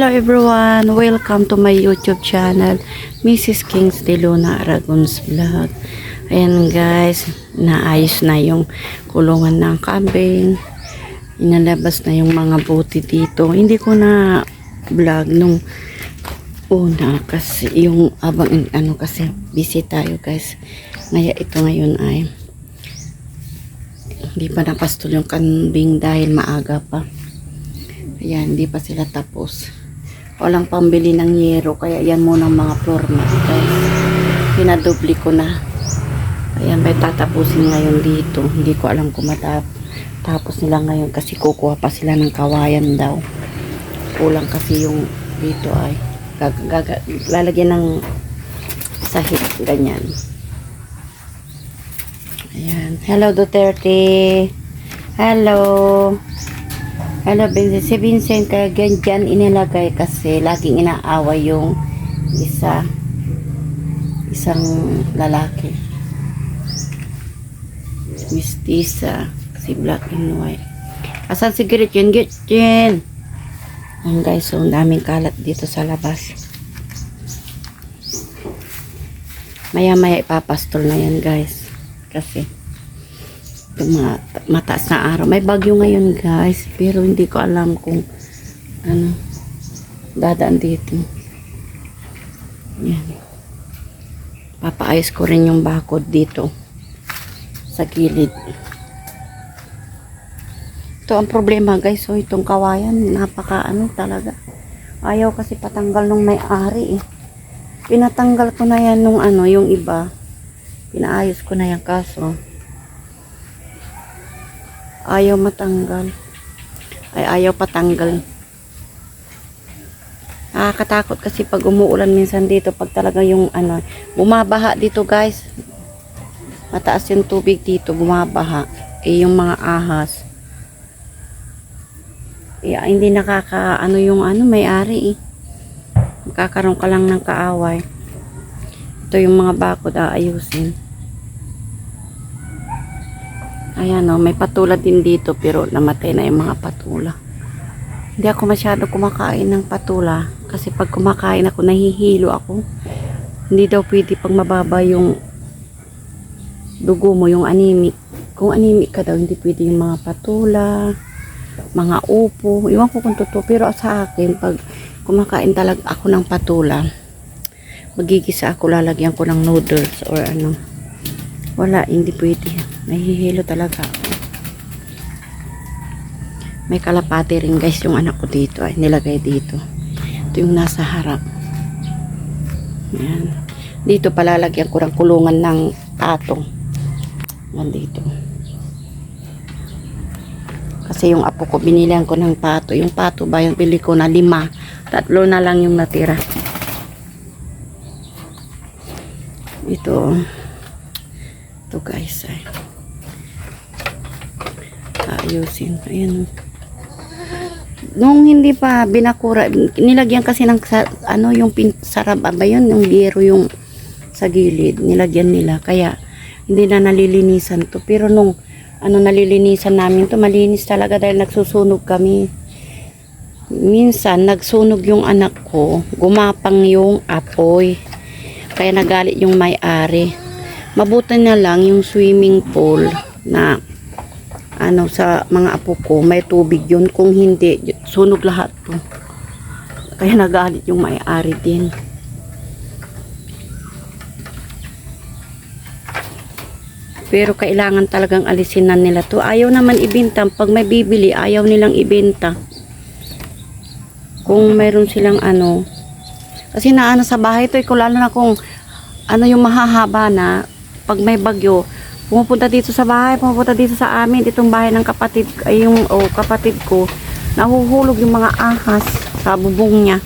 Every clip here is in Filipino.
Hello everyone! Welcome to my YouTube channel, Mrs. Kings de Luna Aragon's Vlog. Ayan guys, naayos na yung kulungan ng kambing. Inalabas na yung mga buti dito. Hindi ko na vlog nung una kasi yung abang kasi busy tayo guys. Ito ngayon ay hindi pa napastol yung kambing dahil maaga pa. Ayan, hindi pa sila tapos. Walang pambili ng yero, kaya yan muna ang mga floor mat. Guys, pinadubli ko na. Ayan, may tatapusin ngayon dito. Hindi ko alam kung matapos nila ngayon kasi kukuha pa sila ng kawayan daw. Kulang kasi yung dito ay lalagyan ng sahig, ganyan. Ayan. Hello Duterte. Hello. Hello Vincent. Si Vincent kaya dyan inilagay kasi laging inaaway yung isang lalaki. Mistisa. Si black and white. Asan si Gretchen? Gretchen! Ayan guys, so daming kalat dito sa labas. Maya-maya ipapastol na yan guys. Kasi mataas na araw. May bagyo ngayon guys. Pero hindi ko alam kung dadaan dito. Yan. Papaayos ko rin yung bakod dito. Sa gilid. Ito ang problema guys. So itong kawayan. Napaka talaga. Ayaw kasi patanggal nung may-ari eh. Pinatanggal ko na yan nung yung iba. Pinaayos ko na yan kaso ayaw matanggal. Ayaw patanggal. Katakot kasi pag umuulan minsan dito, pag talaga yung bumabaha dito guys. Mataas yung tubig dito, bumabaha. Yung mga ahas. Hindi nakaka yung may-ari eh. Magkakaroon ka lang ng kaaway. Ito yung mga bakod aayusin. Ayan may patula din dito pero namatay na yung mga patula. Hindi ako masyado kumakain ng patula kasi pag kumakain ako nahihilo ako. Hindi daw pwede pag mababa yung dugo mo, yung anemic. Kung anemic ka daw hindi pwede yung mga patula, mga upo. Iwan ko kung totoo pero sa akin pag kumakain talaga ako ng patula, magigisa ako, lalagyan ko ng noodles or wala, hindi pwede. Nahihilo talaga ako. May kalapati rin guys yung anak ko dito ay nilagay dito. Ito yung nasa harap. Yan. Dito palalagyan ko ng kulungan ng patong. Nandito. Kasi yung apo ko binilihan ko ng pato. Yung pato ba yung bili ko na 5. 3 na lang yung natira. Ito guys ay ayusin. Ayan. Nung hindi pa binakura, nilagyan kasi ng yung sarab ba yun, yung biro yung sa gilid, nilagyan nila kaya hindi na nalilinisan to. Pero nung nalilinisan namin to, malinis talaga dahil nagsusunog kami. Minsan nagsunog yung anak ko, gumapang yung apoy. Kaya nagalit yung may-ari. Mabuti na lang yung swimming pool na sa mga apo ko, may tubig yun. Kung hindi, sunog lahat to. Kaya nagalit yung may-ari din. Pero kailangan talagang alisin na nila to. Ayaw naman ibenta. Pag may bibili, ayaw nilang ibenta. Kung mayroon silang kasi sa bahay to, lalo na kung yung mahahaba na, pag may bagyo, pumupunta dito sa bahay, pumupunta dito sa amin, itong bahay ng kapatid, kapatid ko, nahuhulog yung mga ahas sa bubong niya.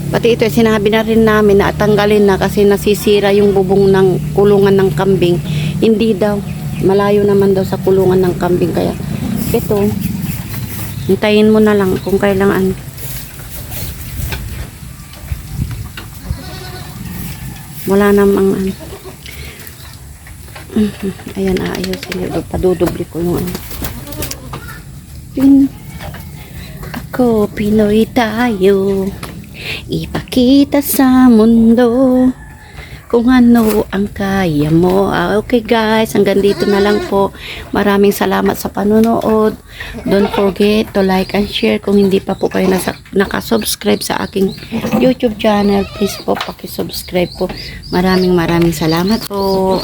Pati ito, sinabi na rin namin na tanggalin na kasi nasisira yung bubong ng kulungan ng kambing. Hindi daw, malayo naman daw sa kulungan ng kambing, kaya ito, hintayin mo na lang kung kailangan. Wala namang ayan, ayusin nyo. Padudubli ko yung ko, Pinoy tayo. Ipakita sa mundo kung ano ang kaya mo. Okay guys, hanggang dito na lang po. Maraming salamat sa panonood. Don't forget to like and share. Kung hindi pa po kayo nakasubscribe sa aking YouTube channel, please po pakisubscribe po. Maraming salamat po.